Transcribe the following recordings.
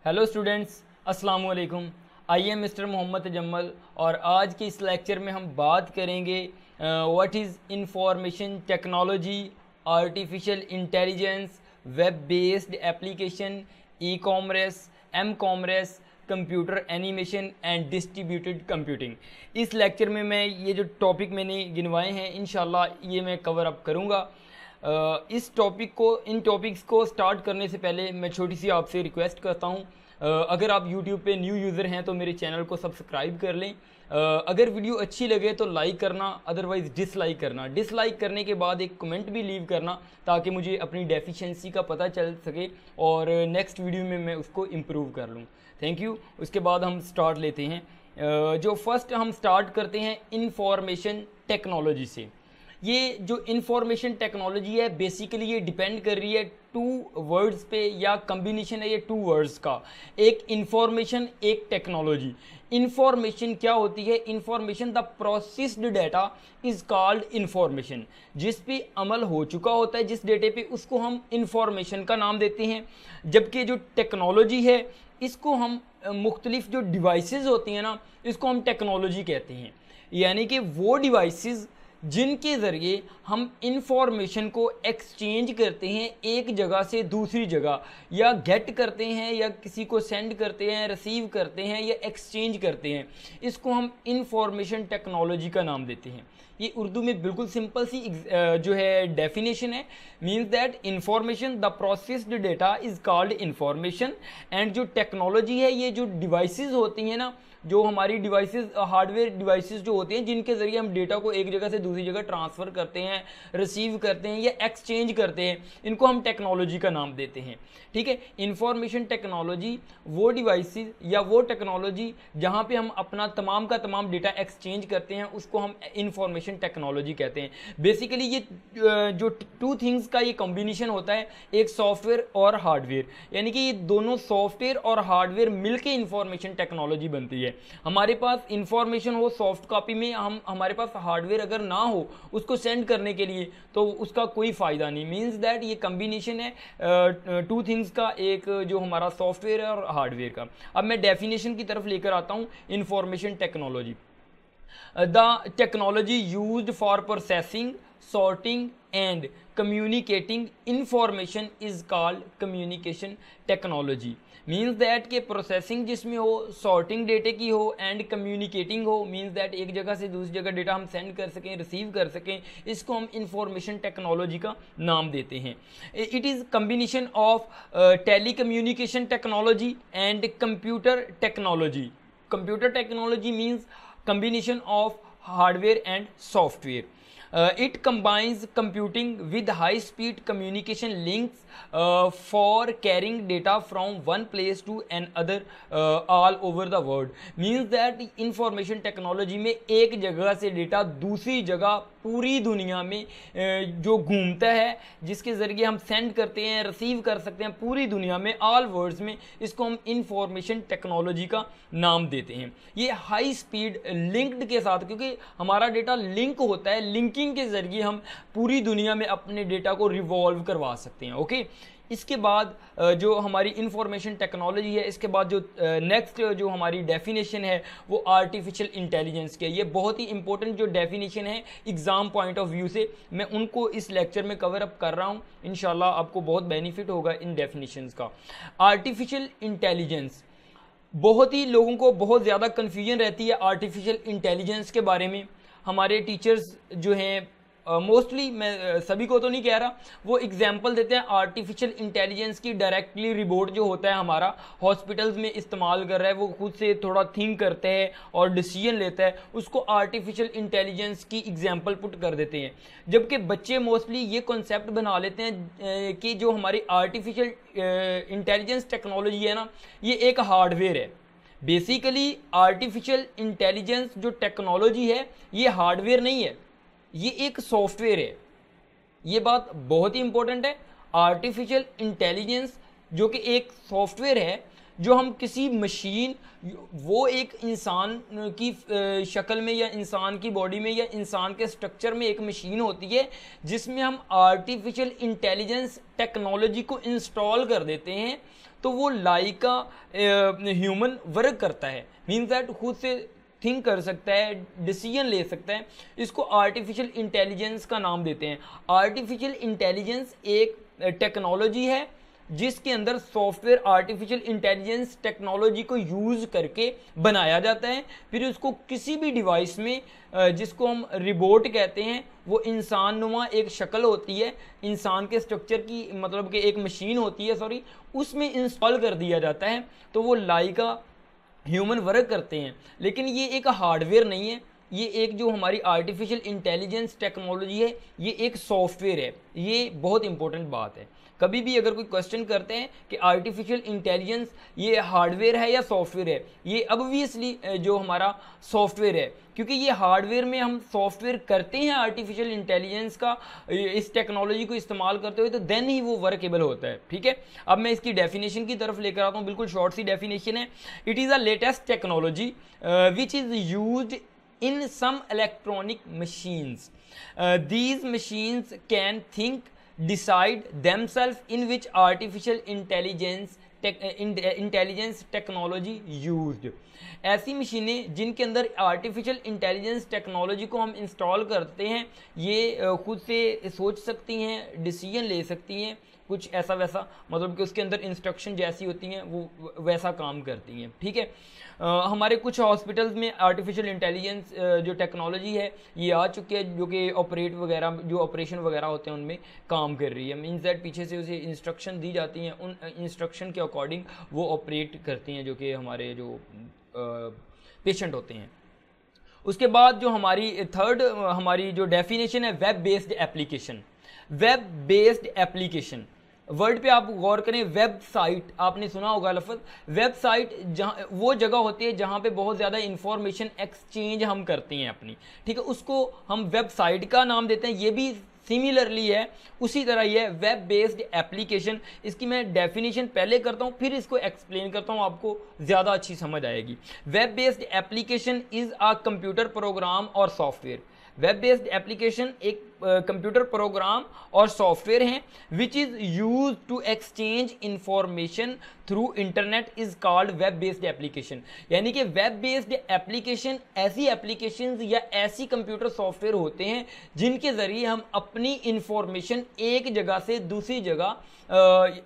Hello students, अस्सलाम वालेकुम। I am mister Mohammad Tajammal और आज के इस लेक्चर में हम बात करेंगे what is information technology, artificial intelligence, web based application, e commerce, m commerce, computer animation and distributed computing. इस लेक्चर में मैं ये जो टॉपिक मैंने गिनवाए हैं इंशाल्लाह ये मैं कवर अप करूँगा। इस इन टॉपिक्स को स्टार्ट करने से पहले मैं छोटी सी आपसे रिक्वेस्ट करता हूँ, अगर आप यूट्यूब पे न्यू यूज़र हैं तो मेरे चैनल को सब्सक्राइब कर लें। अगर वीडियो अच्छी लगे तो लाइक करना, अदरवाइज़ डिसलाइक करना। डिसलाइक करने के बाद एक कमेंट भी लीव करना ताकि मुझे अपनी डेफिशिएंसी का पता चल सके और नेक्स्ट वीडियो में मैं उसको इम्प्रूव कर लूँ। Thank you. उसके बाद हम स्टार्ट लेते हैं। जो फर्स्ट हम स्टार्ट करते हैं इंफॉर्मेशन टेक्नोलॉजी से। ये जो इंफॉर्मेशन टेक्नोलॉजी है बेसिकली ये डिपेंड कर रही है टू वर्ड्स पे, या कम्बिनेशन है ये टू वर्ड्स का, एक इंफॉर्मेशन एक टेक्नोलॉजी। इंफॉर्मेशन क्या होती है? Information the processed data is called information. जिस पे अमल हो चुका होता है जिस डेटे पे उसको हम इंफॉर्मेशन का नाम देते हैं। जबकि जो टेक्नोलॉजी है इसको हम मुख्तलिफ जो डिवाइसेस होती हैं ना इसको हम टेक्नोलॉजी कहते हैं। यानी कि वो डिवाइसेस जिनके ज़रिए हम इंफॉर्मेशन को एक्सचेंज करते हैं एक जगह से दूसरी जगह, या गेट करते हैं या किसी को सेंड करते हैं, रिसीव करते हैं या एक्सचेंज करते हैं, इसको हम इंफॉर्मेशन टेक्नोलॉजी का नाम देते हैं। ये उर्दू में बिल्कुल सिंपल सी जो है डेफिनेशन है। Means that information the processed data is called information, and जो टेक्नोलॉजी है ये जो डिवाइसेस होती हैं ना, जो हमारी डिवाइसेस हार्डवेयर डिवाइसेस जो होते हैं जिनके ज़रिए हम डेटा को एक जगह से दूसरी जगह ट्रांसफ़र करते हैं, रिसीव करते हैं या एक्सचेंज करते हैं, इनको हम टेक्नोलॉजी का नाम देते हैं। ठीक है। इंफॉर्मेशन टेक्नोलॉजी वो डिवाइसेस या वो टेक्नोलॉजी जहाँ पे हम अपना तमाम का तमाम डेटा एक्सचेंज करते हैं उसको हम इंफॉर्मेशन टेक्नोलॉजी कहते हैं। बेसिकली ये जो टू थिंग्स का ये कॉम्बिनेशन होता है, एक सॉफ्टवेयर और हार्डवेयर, यानी कि ये दोनों सॉफ्टवेयर और हार्डवेयर मिलकर इंफॉर्मेशन टेक्नोलॉजी बनती है। हमारे पास इंफॉर्मेशन हो सॉफ्ट कॉपी में, हमारे पास हार्डवेयर अगर ना हो उसको सेंड करने के लिए तो उसका कोई फ़ायदा नहीं। मींस दैट ये कम्बिनेशन है टू थिंग्स का, एक जो हमारा सॉफ्टवेयर है और हार्डवेयर का। अब मैं डेफिनेशन की तरफ लेकर आता हूँ information technology. The technology used for processing, sorting and communicating information is called communication technology। Means that के प्रोसेसिंग जिसमें हो, सॉर्टिंग डेटे की हो एंड कम्युनिकेटिंग हो, मीन्स दैट एक जगह से दूसरी जगह डेटा हम सेंड कर सकें, रिसीव कर सकें, इसको हम इंफॉर्मेशन टेक्नोलॉजी का नाम देते हैं। It is combination of telecommunication technology and computer technology. Computer technology means combination of hardware and software. It combines computing with high speed communication links for carrying data from one place to another all over the world। means that information technology में एक जगह से data दूसरी जगह पूरी दुनिया में जो घूमता है, जिसके ज़रिए हम सेंड करते हैं, रिसीव कर सकते हैं पूरी दुनिया में, ऑल वर्ड्स में, इसको हम इंफॉर्मेशन टेक्नोलॉजी का नाम देते हैं। ये हाई स्पीड लिंक्ड के साथ, क्योंकि हमारा डेटा लिंक होता है, लिंकिंग के ज़रिए हम पूरी दुनिया में अपने डेटा को रिवॉल्व करवा सकते हैं। ओके। इसके बाद जो हमारी इंफॉर्मेशन टेक्नोलॉजी है, इसके बाद जो नेक्स्ट जो हमारी डेफिनेशन है वो आर्टिफिशियल इंटेलिजेंस की है। ये बहुत ही इंपॉर्टेंट जो डेफिनेशन है एग्ज़ाम पॉइंट ऑफ व्यू से, मैं उनको इस लेक्चर में कवर अप कर रहा हूँ। इंशाल्लाह आपको बहुत बेनिफिट होगा इन डेफिनेशंस का। आर्टिफिशियल इंटेलिजेंस, बहुत ही लोगों को बहुत ज़्यादा कन्फ्यूजन रहती है आर्टिफिशियल इंटेलिजेंस के बारे में। हमारे टीचर्स जो हैं मोस्टली, मैं सभी को तो नहीं कह रहा, वो एग्जांपल देते हैं आर्टिफिशियल इंटेलिजेंस की। डायरेक्टली रिबोट जो होता है हमारा हॉस्पिटल्स में इस्तेमाल कर रहा है, वो खुद से थोड़ा थिंक करते हैं और डिसीजन लेता है, उसको आर्टिफिशियल इंटेलिजेंस की एग्जांपल पुट कर देते हैं। जबकि बच्चे मोस्टली ये कॉन्सेप्ट बना लेते हैं कि जो हमारी आर्टिफिशियल इंटेलिजेंस टेक्नोलॉजी है ना, ये एक हार्डवेयर है। बेसिकली आर्टिफिशियल इंटेलिजेंस जो टेक्नोलॉजी है ये हार्डवेयर नहीं है, ये एक सॉफ्टवेयर है। ये बात बहुत ही इंपॉर्टेंट है। आर्टिफिशियल इंटेलिजेंस जो कि एक सॉफ्टवेयर है, जो हम किसी मशीन, वो एक इंसान की शक्ल में या इंसान की बॉडी में या इंसान के स्ट्रक्चर में एक मशीन होती है जिसमें हम आर्टिफिशियल इंटेलिजेंस टेक्नोलॉजी को इंस्टॉल कर देते हैं, तो वो लाइक ह्यूमन वर्क करता है। मीन्स दैट खुद से थिंक कर सकता है, डिसीजन ले सकता है। इसको आर्टिफिशियल इंटेलिजेंस का नाम देते हैं। आर्टिफिशियल इंटेलिजेंस एक टेक्नोलॉजी है जिसके अंदर सॉफ्टवेयर आर्टिफिशियल इंटेलिजेंस टेक्नोलॉजी को यूज़ करके बनाया जाता है, फिर उसको किसी भी डिवाइस में, जिसको हम रिबोट कहते हैं, वो इंसान नुमा एक शक्ल होती है, इंसान के स्ट्रक्चर की, मतलब कि एक मशीन होती है, सॉरी, उसमें इंस्टॉल कर दिया जाता है, तो वो लाइका ह्यूमन वर्क करते हैं। लेकिन ये एक हार्डवेयर नहीं है, ये एक जो हमारी आर्टिफिशियल इंटेलिजेंस टेक्नोलॉजी है, ये एक सॉफ्टवेयर है। ये बहुत इंपॉर्टेंट बात है। कभी भी अगर कोई क्वेश्चन करते हैं कि आर्टिफिशियल इंटेलिजेंस ये हार्डवेयर है या सॉफ्टवेयर है, ये ऑब्वियसली जो हमारा सॉफ्टवेयर है, क्योंकि ये हार्डवेयर में हम सॉफ्टवेयर करते हैं आर्टिफिशियल इंटेलिजेंस का, इस टेक्नोलॉजी को इस्तेमाल करते हुए, तो देन ही वो वर्केबल होता है। ठीक है, अब मैं इसकी डेफिनेशन की तरफ लेकर आता हूँ। बिल्कुल शॉर्ट सी डेफिनेशन है। It is a latest technology which is used in some electronic machines. These machines can think, decide themselves, in which artificial intelligence technology used. ऐसी मशीनें जिनके अंदर आर्टिफिशियल इंटेलिजेंस टेक्नोलॉजी को हम इंस्टॉल करते हैं, ये खुद से सोच सकती हैं, डिसीजन ले सकती हैं, कुछ ऐसा वैसा, मतलब कि उसके अंदर इंस्ट्रक्शन जैसी होती हैं वो वैसा काम करती हैं। ठीक है, हमारे कुछ हॉस्पिटल्स में आर्टिफिशियल इंटेलिजेंस जो टेक्नोलॉजी है ये आ चुकी है, जो कि ऑपरेट वगैरह, जो ऑपरेशन वगैरह होते हैं उनमें काम कर रही है। मीन्स दैट पीछे से उसे इंस्ट्रक्शन दी जाती हैं, उन इंस्ट्रक्शन के अकॉर्डिंग वो ऑपरेट करती हैं, जो कि हमारे जो पेशेंट होते हैं। उसके बाद जो हमारी थर्ड हमारी जो डेफिनेशन है, web based application. Web based application word पे आप गौर करें। वेबसाइट, आपने सुना होगा लफ्ज़ वेबसाइट, जहाँ वो जगह होती है जहाँ पे बहुत ज़्यादा इंफॉर्मेशन एक्सचेंज हम करते हैं अपनी। ठीक है, उसको हम वेबसाइट का नाम देते हैं। ये भी सिमिलरली है, उसी तरह ही है वेब बेस्ड एप्लीकेशन। इसकी मैं डेफिनेशन पहले करता हूँ, फिर इसको एक्सप्लेन करता हूँ, आपको ज़्यादा अच्छी समझ आएगी। Web based application is a computer program और सॉफ्टवेयर। वेब बेस्ड एप्लीकेशन एक कंप्यूटर प्रोग्राम और सॉफ्टवेयर हैं which is use to exchange information through internet is called web based application. यानी कि वेब बेस्ड एप्लीकेशन ऐसी एप्लीकेशंस या ऐसी computer software होते हैं जिनके ज़रिए हम अपनी इंफॉर्मेशन एक जगह से दूसरी जगह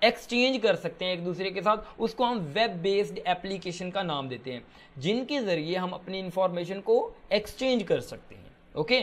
एक्सचेंज कर सकते हैं एक दूसरे के साथ। उसको हम वेब बेस्ड एप्लीकेशन का नाम देते हैं, जिनके ज़रिए हम अपनी इंफॉर्मेशन को एक्सचेंज कर सकते हैं। ओके,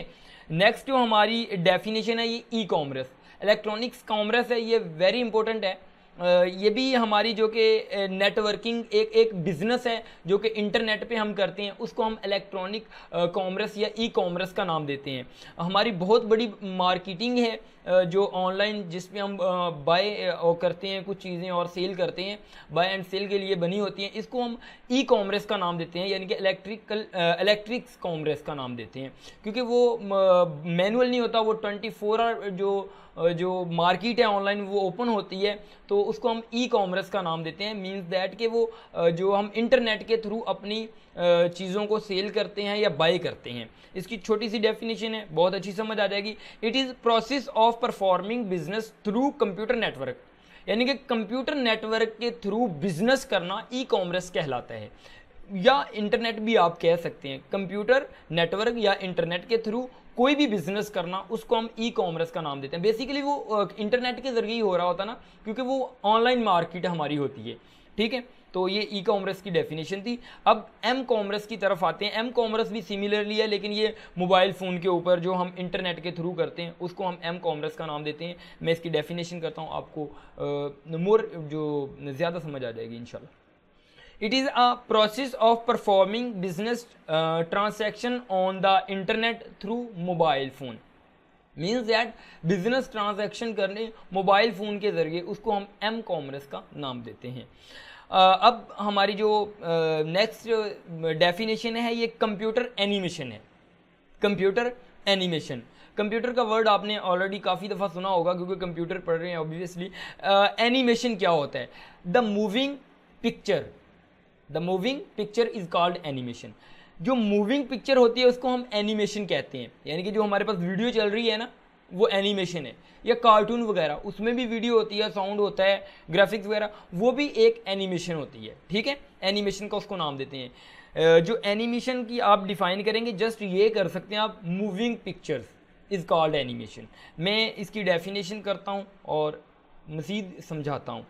नेक्स्ट जो हमारी डेफिनेशन है ये ई कॉमर्स, इलेक्ट्रॉनिक्स कॉमर्स है। ये वेरी इंपॉर्टेंट है। ये भी हमारी जो कि नेटवर्किंग एक बिजनेस है जो कि इंटरनेट पे हम करते हैं, उसको हम इलेक्ट्रॉनिक कॉमर्स या ई कॉमर्स का नाम देते हैं। हमारी बहुत बड़ी मार्केटिंग है जो ऑनलाइन, जिसमें हम बाय करते हैं कुछ चीज़ें और सेल करते हैं, बाय एंड सेल के लिए बनी होती हैं। इसको हम ई कॉमर्स का नाम देते हैं, यानी कि इलेक्ट्रिक्स कॉमर्स का नाम देते हैं, क्योंकि वो मैनुअल नहीं होता, वो 24 आवर जो मार्केट है ऑनलाइन वो ओपन होती है, तो उसको हम ई कॉमर्स का नाम देते हैं। मींस दैट कि वो जो हम इंटरनेट के थ्रू अपनी चीज़ों को सेल करते हैं या बाय करते हैं। इसकी छोटी सी डेफिनेशन है, बहुत अच्छी समझ आ जाएगी। It is process of performing business through computer network, यानी कि कंप्यूटर नेटवर्क के थ्रू बिजनेस करना ई कॉमर्स कहलाता है, या इंटरनेट भी आप कह सकते हैं। कंप्यूटर नेटवर्क या इंटरनेट के थ्रू कोई भी बिजनेस करना, उसको हम ई कॉमर्स का नाम देते हैं। बेसिकली वो इंटरनेट के जरिए ही हो रहा होता ना, क्योंकि वो ऑनलाइन मार्केट हमारी होती है। ठीक है, तो ये ई कॉमर्स की डेफिनेशन थी। अब एम कॉमर्स की तरफ आते हैं। एम कॉमर्स भी सिमिलरली है, लेकिन ये मोबाइल फ़ोन के ऊपर जो हम इंटरनेट के थ्रू करते हैं उसको हम एम कॉमर्स का नाम देते हैं। मैं इसकी डेफिनेशन करता हूँ, आपको मोर जो ज़्यादा समझ आ जाएगी इंशाल्लाह। It is a process of performing business transaction on the internet through mobile phone. Means that business transaction करने मोबाइल फ़ोन के ज़रिए, उसको हम एम कॉमर्स का नाम देते हैं। अब हमारी जो नेक्स्ट डेफिनेशन है ये कंप्यूटर एनिमेशन है। कंप्यूटर एनिमेशन, कंप्यूटर का वर्ड आपने ऑलरेडी काफ़ी दफ़ा सुना होगा क्योंकि कंप्यूटर पढ़ रहे हैं ऑब्वियसली। एनिमेशन क्या होता है? The moving picture, the moving picture is called animation. जो मूविंग पिक्चर होती है उसको हम एनिमेशन कहते हैं, यानी कि जो हमारे पास वीडियो चल रही है ना वो एनिमेशन है, या कार्टून वगैरह उसमें भी वीडियो होती है, साउंड होता है, ग्राफिक्स वगैरह, वो भी एक एनिमेशन होती है। ठीक है, एनिमेशन का उसको नाम देते हैं। जो एनिमेशन की आप डिफाइन करेंगे जस्ट ये कर सकते हैं आप, moving pictures is called animation. मैं इसकी डेफिनेशन करता हूँ और मज़ीद समझाता हूँ।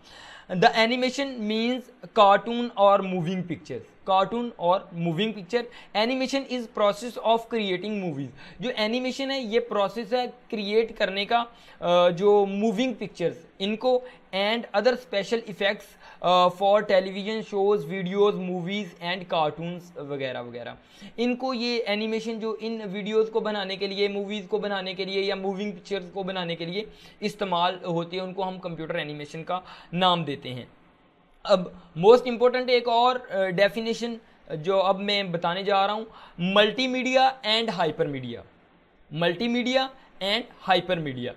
द एनिमेशन मीन्स कार्टून और मूविंग पिक्चर्स, कार्टून और moving picture. Animation is process of creating movies. जो एनिमेशन है ये प्रोसेस है क्रिएट करने का जो मूविंग पिक्चर्स इनको and other special effects for television shows, videos, movies and cartoons वगैरह वगैरह। इनको ये एनिमेशन जो इन वीडियोस को बनाने के लिए, मूवीज़ को बनाने के लिए या मूविंग पिक्चर्स को बनाने के लिए इस्तेमाल होती है, उनको हम कंप्यूटर एनिमेशन का नाम देते हैं। अब मोस्ट इम्पोर्टेंट एक और डेफिनेशन जो अब मैं बताने जा रहा हूँ, multimedia and hyper media. Multimedia and hyper media.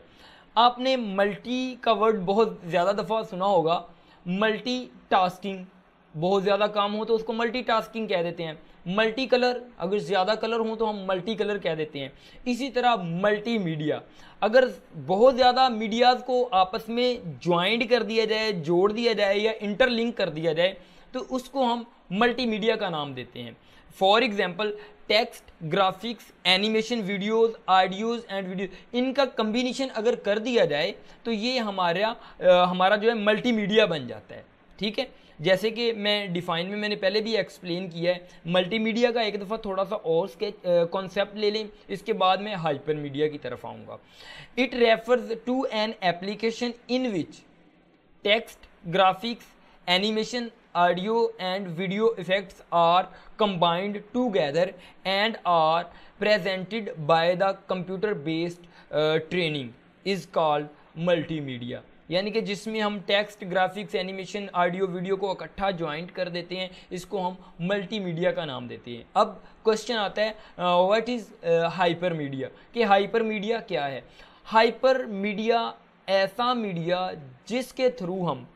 आपने मल्टी का वर्ड बहुत ज़्यादा दफ़ा सुना होगा। मल्टी टास्किंग, बहुत ज़्यादा काम हो तो उसको मल्टी टास्किंग कह देते हैं। मल्टी कलर, अगर ज़्यादा कलर हो तो हम मल्टी कलर कह देते हैं। इसी तरह मल्टी मीडिया, अगर बहुत ज़्यादा मीडियाज़ को आपस में ज्वाइंट कर दिया जाए, जोड़ दिया जाए या इंटरलिंक कर दिया जाए तो उसको हम मल्टीमीडिया का नाम देते हैं। For example text, graphics, animation, videos, audios and video, इनका कम्बिनेशन अगर कर दिया जाए तो ये हमारा जो है मल्टीमीडिया बन जाता है। ठीक है, जैसे कि मैं डिफाइन में मैंने पहले भी एक्सप्लेन किया है। मल्टीमीडिया का एक दफ़ा थोड़ा सा और कॉन्सेप्ट ले लें, इसके बाद मैं हाइपर मीडिया की तरफ आऊँगा। It refers to an application in which text, graphics, animation, audio and video effects are combined together and are presented by the computer based training is called multimedia। यानी कि जिसमें हम text, graphics, animation, audio, video को इकट्ठा joint कर देते हैं, इसको हम मल्टीमीडिया का नाम देते हैं। अब क्वेश्चन आता है व्हाट इज़ हाइपर मीडिया, कि हाइपर मीडिया क्या है। हाइपर मीडिया ऐसा मीडिया जिसके थ्रू हम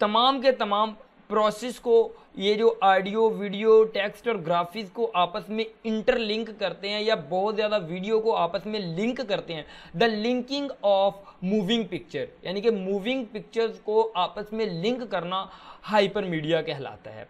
तमाम के तमाम प्रोसेस को, ये जो ऑडियो, वीडियो, टेक्स्ट और ग्राफिक्स को आपस में इंटरलिंक करते हैं या बहुत ज़्यादा वीडियो को आपस में लिंक करते हैं। The linking of moving picture, यानी कि मूविंग पिक्चर्स को आपस में लिंक करना हाइपर मीडिया कहलाता है।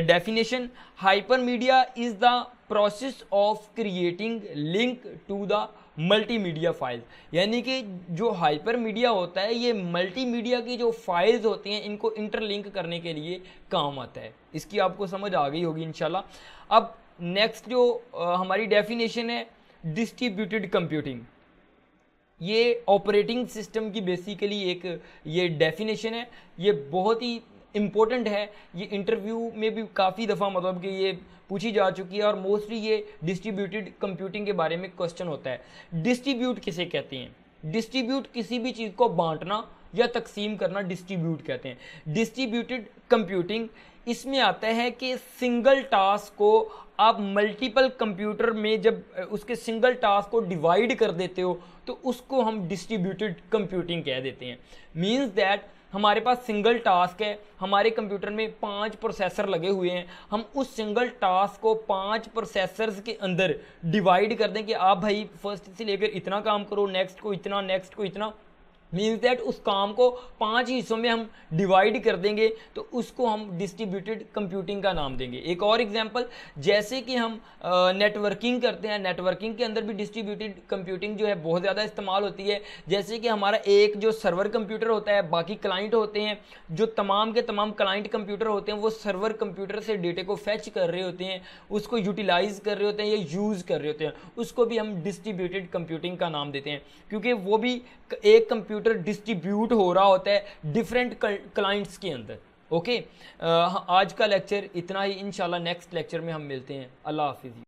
Definition, hypermedia is the process of creating link to the multimedia files. यानी कि जो हाइपर मीडिया होता है ये मल्टीमीडिया की जो फाइल्स होती हैं इनको इंटरलिंक करने के लिए काम आता है। इसकी आपको समझ आ गई होगी इंशाल्लाह। अब नेक्स्ट जो हमारी डेफिनेशन है, डिस्ट्रीब्यूटेड कंप्यूटिंग। ये ऑपरेटिंग सिस्टम की बेसिकली एक ये डेफिनेशन है, ये बहुत ही इम्पोर्टेंट है। ये इंटरव्यू में भी काफ़ी दफ़ा मतलब कि ये पूछी जा चुकी है और मोस्टली ये डिस्ट्रीब्यूटेड कंप्यूटिंग के बारे में क्वेश्चन होता है। डिस्ट्रीब्यूट किसे कहते हैं? डिस्ट्रीब्यूट किसी भी चीज़ को बांटना या तकसीम करना डिस्ट्रीब्यूट कहते हैं। डिस्ट्रीब्यूटेड कंप्यूटिंग इसमें आता है कि सिंगल टास्क को आप मल्टीपल कंप्यूटर में जब उसके सिंगल टास्क को डिवाइड कर देते हो तो उसको हम डिस्ट्रीब्यूटेड कंप्यूटिंग कह देते हैं। मीन्स दैट हमारे पास सिंगल टास्क है, हमारे कंप्यूटर में 5 प्रोसेसर लगे हुए हैं, हम उस सिंगल टास्क को 5 प्रोसेसर्स के अंदर डिवाइड कर दें कि आप भाई फर्स्ट से लेकर इतना काम करो, नेक्स्ट को इतना, नेक्स्ट को इतना। मीन्स दैट उस काम को 5 हिस्सों में हम डिवाइड कर देंगे तो उसको हम डिस्ट्रीब्यूटेड कंप्यूटिंग का नाम देंगे। एक और एग्जांपल, जैसे कि हम नेटवर्किंग करते हैं, नेटवर्किंग के अंदर भी डिस्ट्रीब्यूटेड कंप्यूटिंग जो है बहुत ज़्यादा इस्तेमाल होती है। जैसे कि हमारा एक जो सर्वर कंप्यूटर होता है, बाकी क्लाइंट होते हैं, जो तमाम के तमाम क्लाइंट कंप्यूटर होते हैं वो सर्वर कंप्यूटर से डेटे को फैच कर रहे होते हैं, उसको यूटिलाइज़ कर रहे होते हैं या यूज़ कर रहे होते हैं, उसको भी हम डिस्ट्रीब्यूटेड कंप्यूटिंग का नाम देते हैं, क्योंकि वो भी एक कंप्यूटर डिस्ट्रीब्यूट हो रहा होता है डिफरेंट क्लाइंट्स के अंदर। ओके, आज का लेक्चर इतना ही। इंशाल्लाह नेक्स्ट लेक्चर में हम मिलते हैं। अल्लाह हाफिज़।